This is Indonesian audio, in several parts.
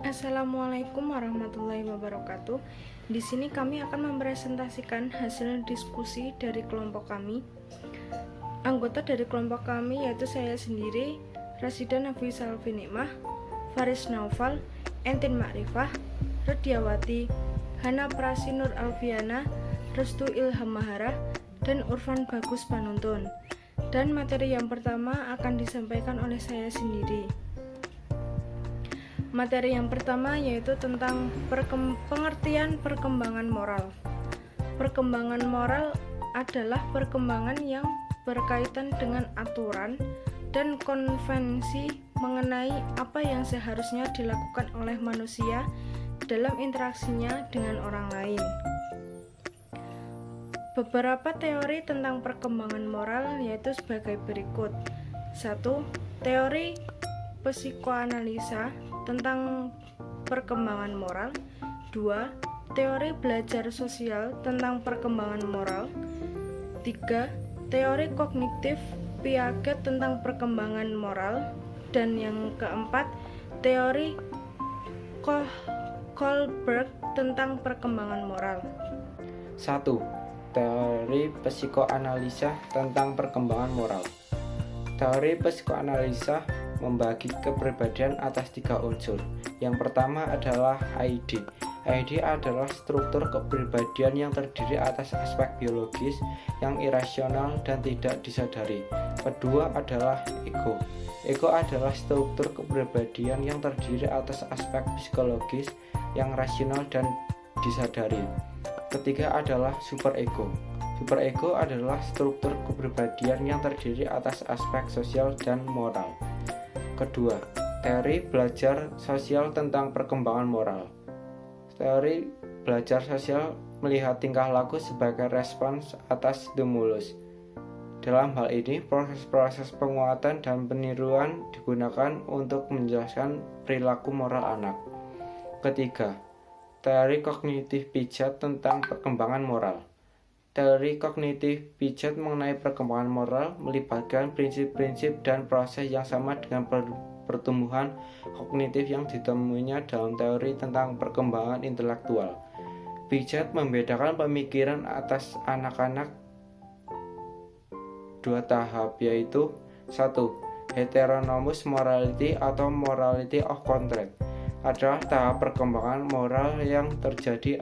Assalamualaikum warahmatullahi wabarakatuh. Di sini kami akan mempresentasikan hasil diskusi dari kelompok kami. Anggota dari kelompok kami yaitu saya sendiri, Rasida Nafisa Alfinikmah, Faris Naufal, Entin Makrifah, Rediawati, Hana Prasinur Alfiana, Restu Ilham Mahara, dan Urfan Bagus Panuntun. Dan materi yang pertama akan disampaikan oleh saya sendiri. Materi yang pertama yaitu tentang pengertian perkembangan moral. Perkembangan moral adalah perkembangan yang berkaitan dengan aturan dan konvensi mengenai apa yang seharusnya dilakukan oleh manusia dalam interaksinya dengan orang lain. Beberapa teori tentang perkembangan moral yaitu sebagai berikut. 1. Teori psikoanalisa tentang perkembangan moral. 2. Teori belajar sosial tentang perkembangan moral. 3. Teori kognitif Piaget tentang perkembangan moral. Dan yang keempat, teori Kohlberg tentang perkembangan moral. 1. Teori psikoanalisa tentang perkembangan moral. Teori psikoanalisa membagi kepribadian atas 3 unsur. Yang pertama adalah ID. ID adalah struktur kepribadian yang terdiri atas aspek biologis yang irasional dan tidak disadari. Kedua adalah ego. Ego adalah struktur kepribadian yang terdiri atas aspek psikologis yang rasional dan disadari. Ketiga adalah superego. Superego adalah struktur kepribadian yang terdiri atas aspek sosial dan moral. Kedua, teori belajar sosial tentang perkembangan moral. Teori belajar sosial melihat tingkah laku sebagai respons atas stimulus. Dalam hal ini, proses-proses penguatan dan peniruan digunakan untuk menjelaskan perilaku moral anak. Ketiga, teori kognitif Piaget tentang perkembangan moral. Teori kognitif Piaget mengenai perkembangan moral melibatkan prinsip-prinsip dan proses yang sama dengan pertumbuhan kognitif yang ditemuinya dalam teori tentang perkembangan intelektual. Piaget membedakan pemikiran atas anak-anak 2 tahap, yaitu 1. Heteronomous morality atau morality of contract adalah tahap perkembangan moral yang terjadi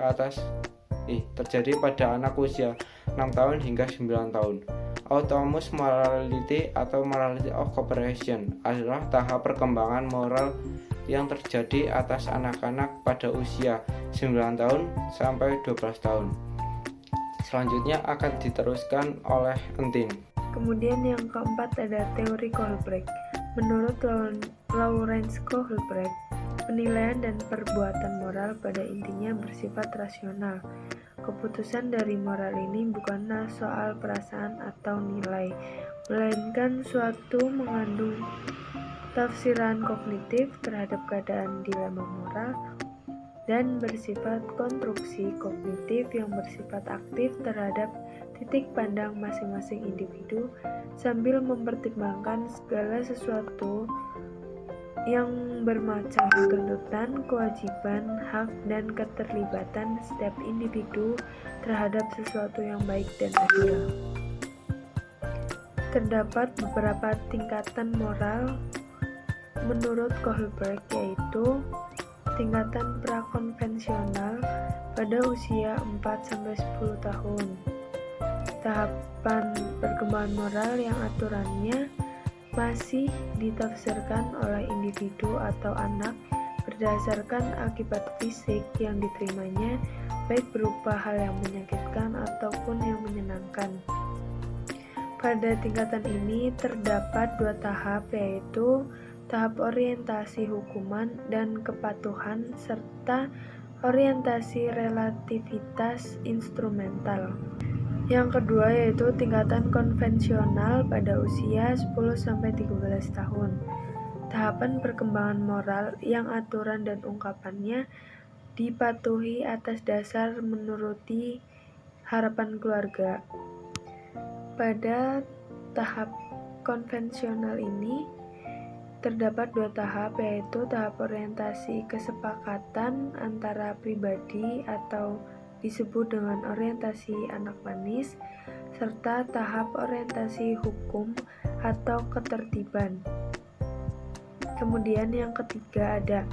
pada anak usia 6 tahun hingga 9 tahun. Autonomous morality atau morality of cooperation adalah tahap perkembangan moral yang terjadi atas anak-anak pada usia 9 tahun sampai 12 tahun. Selanjutnya akan diteruskan oleh Entin. Kemudian yang keempat ada teori Kohlberg. Menurut Lawrence Kohlberg, penilaian dan perbuatan moral pada intinya bersifat rasional. Keputusan dari moral ini bukanlah soal perasaan atau nilai, melainkan suatu mengandung tafsiran kognitif terhadap keadaan dilema moral dan bersifat konstruksi kognitif yang bersifat aktif terhadap titik pandang masing-masing individu sambil mempertimbangkan segala sesuatu yang bermacam tuntutan, kewajiban, hak, dan keterlibatan setiap individu terhadap sesuatu yang baik dan adil. Terdapat beberapa tingkatan moral menurut Kohlberg, yaitu tingkatan prakonvensional pada usia 4-10 tahun. Tahapan perkembangan moral yang aturannya masih ditafsirkan oleh individu atau anak berdasarkan akibat fisik yang diterimanya, baik berupa hal yang menyakitkan ataupun yang menyenangkan. Pada tingkatan ini terdapat 2 tahap, yaitu tahap orientasi hukuman dan kepatuhan serta orientasi relativitas instrumental. Yang kedua yaitu tingkatan konvensional pada usia 10-13 tahun. Tahapan perkembangan moral yang aturan dan ungkapannya dipatuhi atas dasar menuruti harapan keluarga. Pada tahap konvensional ini terdapat 2 tahap, yaitu tahap orientasi kesepakatan antara pribadi atau disebut dengan orientasi anak manis, serta tahap orientasi hukum atau ketertiban. Kemudian yang ketiga ada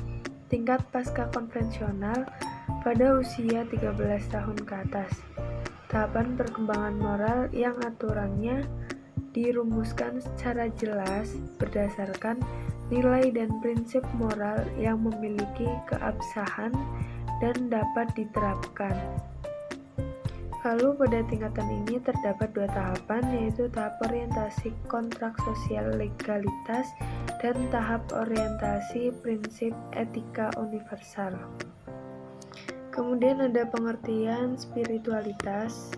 tingkat pasca konvensional pada usia 13 tahun ke atas. Tahapan perkembangan moral yang aturannya dirumuskan secara jelas berdasarkan nilai dan prinsip moral yang memiliki keabsahan dan dapat diterapkan. Lalu pada tingkatan ini terdapat 2 tahapan, yaitu tahap orientasi kontrak sosial legalitas dan tahap orientasi prinsip etika universal. Kemudian ada pengertian spiritualitas,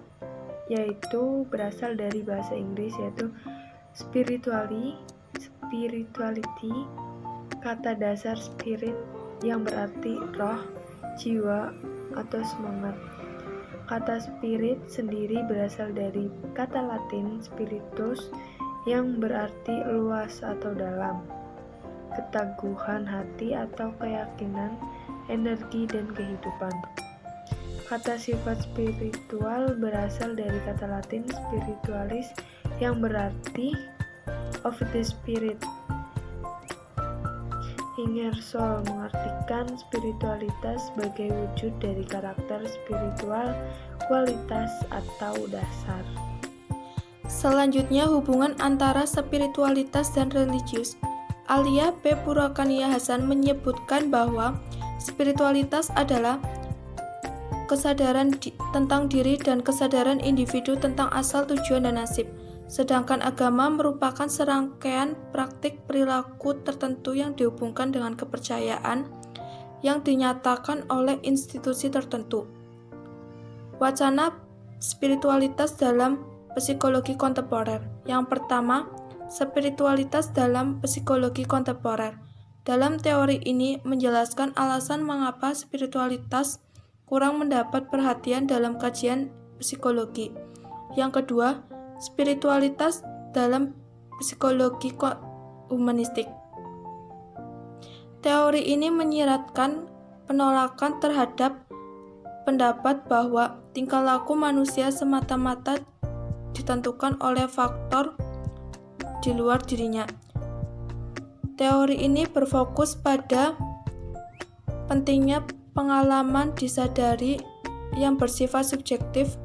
yaitu berasal dari bahasa Inggris, yaitu spirituality, kata dasar spirit yang berarti roh, jiwa, atau semangat. Kata spirit sendiri berasal dari kata Latin spiritus yang berarti luas atau dalam, keteguhan hati atau keyakinan, energi, dan kehidupan. Kata sifat spiritual berasal dari kata Latin spiritualis yang berarti of the spirit. Ingersoll mengartikan spiritualitas sebagai wujud dari karakter spiritual, kualitas, atau dasar. Selanjutnya, hubungan antara spiritualitas dan religius. Alia P. Purwakania Hasan menyebutkan bahwa spiritualitas adalah kesadaran tentang diri dan kesadaran individu tentang asal, tujuan, dan nasib. Sedangkan agama merupakan serangkaian praktik perilaku tertentu yang dihubungkan dengan kepercayaan yang dinyatakan oleh institusi tertentu. Wacana spiritualitas dalam psikologi kontemporer. Yang pertama, spiritualitas dalam psikologi kontemporer. Dalam teori ini menjelaskan alasan mengapa spiritualitas kurang mendapat perhatian dalam kajian psikologi. Yang kedua, spiritualitas dalam psikologi humanistik. Teori ini menyiratkan penolakan terhadap pendapat bahwa tingkah laku manusia semata-mata ditentukan oleh faktor di luar dirinya. Teori ini berfokus pada pentingnya pengalaman disadari yang bersifat subjektif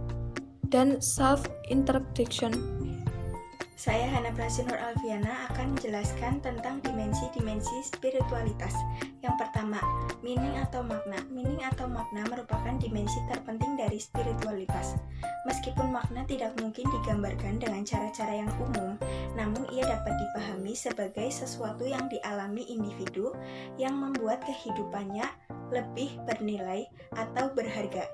dan self-interpretation. Saya Hana Prasinur Alfiana akan menjelaskan tentang dimensi-dimensi spiritualitas. Yang pertama, meaning atau makna. Meaning atau makna merupakan dimensi terpenting dari spiritualitas. Meskipun makna tidak mungkin digambarkan dengan cara-cara yang umum, namun ia dapat dipahami sebagai sesuatu yang dialami individu yang membuat kehidupannya lebih bernilai atau berharga.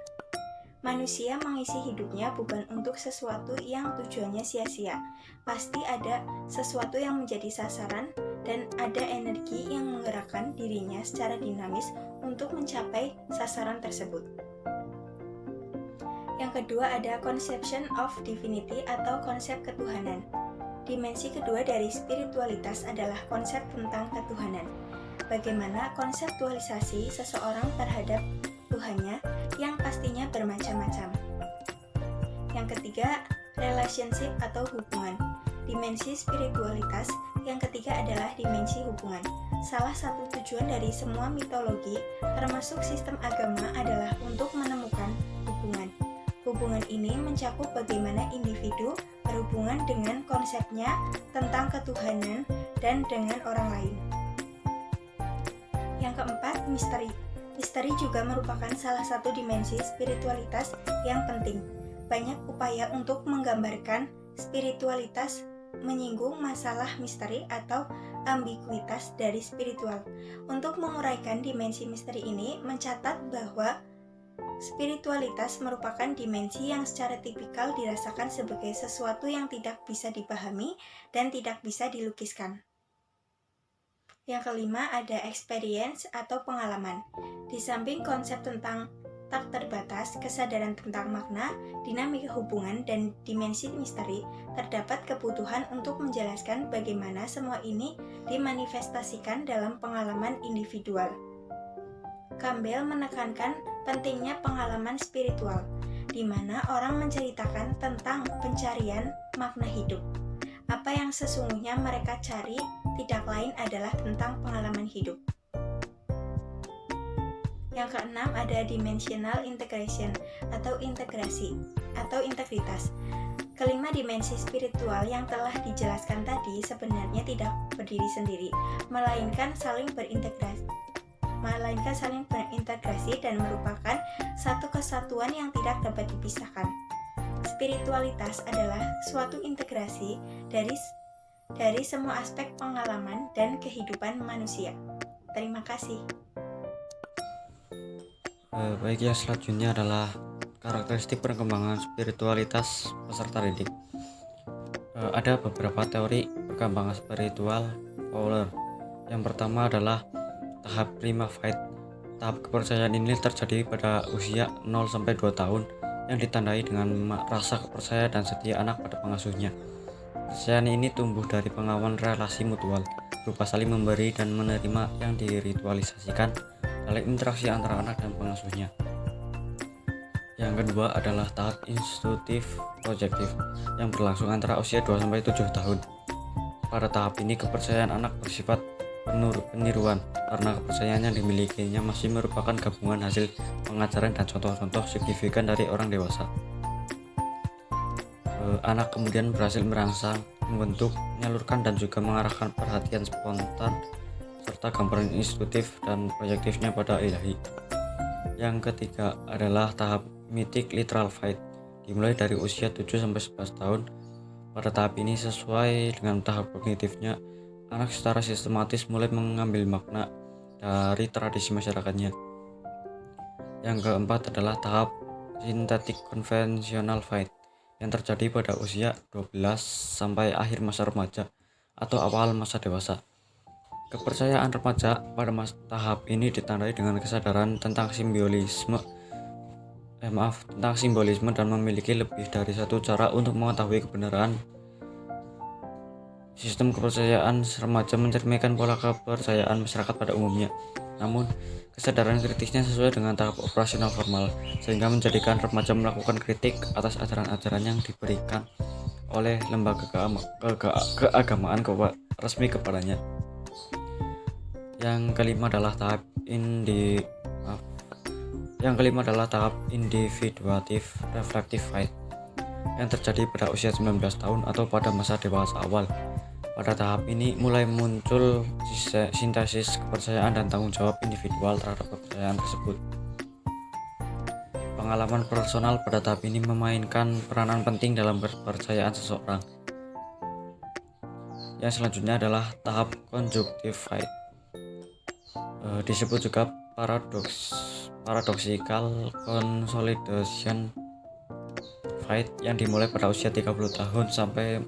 Manusia mengisi hidupnya bukan untuk sesuatu yang tujuannya sia-sia. Pasti ada sesuatu yang menjadi sasaran dan ada energi yang menggerakkan dirinya secara dinamis untuk mencapai sasaran tersebut. Yang kedua ada conception of divinity atau konsep ketuhanan. Dimensi kedua dari spiritualitas adalah konsep tentang ketuhanan. Bagaimana konseptualisasi seseorang terhadap Tuhannya yang pastinya bermacam-macam. Yang ketiga, relationship atau hubungan. Dimensi spiritualitas yang ketiga adalah dimensi hubungan. Salah satu tujuan dari semua mitologi, termasuk sistem agama, adalah untuk menemukan hubungan. Hubungan ini mencakup bagaimana individu berhubungan dengan konsepnya tentang ketuhanan dan dengan orang lain. Yang keempat, misteri. Misteri juga merupakan salah satu dimensi spiritualitas yang penting. Banyak upaya untuk menggambarkan spiritualitas menyinggung masalah misteri atau ambiguitas dari spiritual. Untuk menguraikan dimensi misteri ini, mencatat bahwa spiritualitas merupakan dimensi yang secara tipikal dirasakan sebagai sesuatu yang tidak bisa dipahami dan tidak bisa dilukiskan. Yang kelima ada experience atau pengalaman. Di samping konsep tentang tak terbatas, kesadaran tentang makna, dinamika hubungan, dan dimensi misteri, terdapat kebutuhan untuk menjelaskan bagaimana semua ini dimanifestasikan dalam pengalaman individual. Campbell menekankan pentingnya pengalaman spiritual, di mana orang menceritakan tentang pencarian makna hidup. Apa yang sesungguhnya mereka cari tidak lain adalah tentang pengalaman hidup. Yang keenam ada dimensional integration atau integrasi atau integritas. Kelima dimensi spiritual yang telah dijelaskan tadi sebenarnya tidak berdiri sendiri, melainkan saling berintegrasi dan merupakan satu kesatuan yang tidak dapat dipisahkan. Spiritualitas adalah suatu integrasi dari semua aspek pengalaman dan kehidupan manusia. Terima kasih. Baik, yang selanjutnya adalah karakteristik perkembangan spiritualitas peserta didik. Ada beberapa teori perkembangan spiritual Fowler. Yang pertama adalah tahap prima fide. Tahap kepercayaan ini terjadi pada usia 0-2 tahun yang ditandai dengan rasa kepercayaan dan setia anak pada pengasuhnya. Kepercayaan ini tumbuh dari pengakuan relasi mutual berupa saling memberi dan menerima yang diritualisasikan dalam interaksi antara anak dan pengasuhnya. Yang kedua adalah tahap intuitif projective yang berlangsung antara usia 2-7 tahun. Pada tahap ini kepercayaan anak bersifat peniruan karena kepercayaan yang dimilikinya masih merupakan gabungan hasil pengajaran dan contoh-contoh signifikan dari orang dewasa. Anak kemudian berhasil merangsang, membentuk, menyalurkan dan juga mengarahkan perhatian spontan serta gambaran intuitif dan proyektifnya pada ilahi. Yang ketiga adalah tahap mythic literal fide, dimulai dari usia 7-11 tahun. Pada tahap ini sesuai dengan tahap kognitifnya, anak secara sistematis mulai mengambil makna dari tradisi masyarakatnya. Yang keempat adalah tahap synthetic conventional fide yang terjadi pada usia 12 sampai akhir masa remaja atau awal masa dewasa. Kepercayaan remaja pada tahap ini ditandai dengan kesadaran tentang simbolisme dan memiliki lebih dari satu cara untuk mengetahui kebenaran. Sistem kepercayaan remaja mencerminkan pola kepercayaan masyarakat pada umumnya. Namun, kesadaran kritisnya sesuai dengan tahap operasional formal, sehingga menjadikan remaja melakukan kritik atas ajaran-ajaran yang diberikan oleh lembaga keagamaan resmi kepadanya. Yang kelima adalah tahap individuative reflective fide yang terjadi pada usia 19 tahun atau pada masa dewasa awal. Pada tahap ini mulai muncul sintesis kepercayaan dan tanggung jawab individual terhadap kepercayaan tersebut. Pengalaman personal pada tahap ini memainkan peranan penting dalam kepercayaan seseorang. Yang selanjutnya adalah tahap conjunctive fide. Disebut juga paradoxical consolidation fide yang dimulai pada usia 30 tahun sampai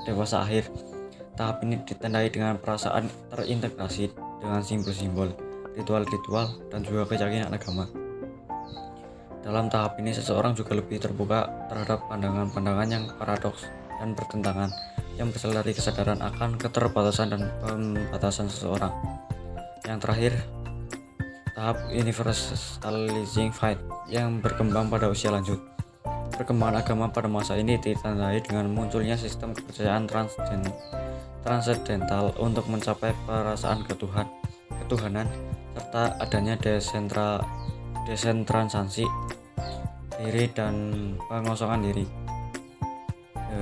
dewasa akhir. Tahap ini ditandai dengan perasaan terintegrasi dengan simbol-simbol, ritual-ritual, dan juga keyakinan agama. Dalam tahap ini seseorang juga lebih terbuka terhadap pandangan-pandangan yang paradoks dan bertentangan yang berasal dari kesadaran akan keterbatasan dan pembatasan seseorang. Yang terakhir, tahap universalizing fide yang berkembang pada usia lanjut. Perkembangan agama pada masa ini ditandai dengan munculnya sistem kepercayaan transendental untuk mencapai perasaan ketuhanan serta adanya desentralisasi diri dan pengosongan diri.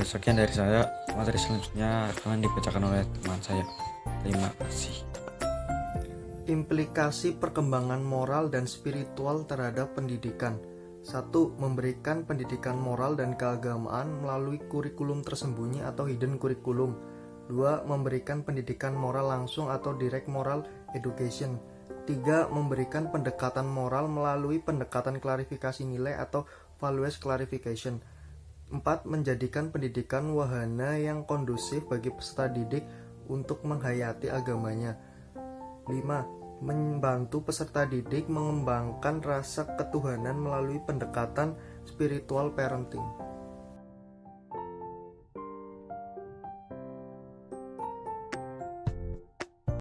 Sekian dari saya. Materi selanjutnya akan dibacakan oleh teman saya. Terima kasih. Implikasi perkembangan moral dan spiritual terhadap pendidikan. 1. Memberikan pendidikan moral dan keagamaan melalui kurikulum tersembunyi atau hidden curriculum. 2. Memberikan pendidikan moral langsung atau direct moral education. 3. Memberikan pendekatan moral melalui pendekatan klarifikasi nilai atau values clarification. 4. Menjadikan pendidikan wahana yang kondusif bagi peserta didik untuk menghayati agamanya. 5. membantu peserta didik mengembangkan rasa ketuhanan melalui pendekatan spiritual parenting.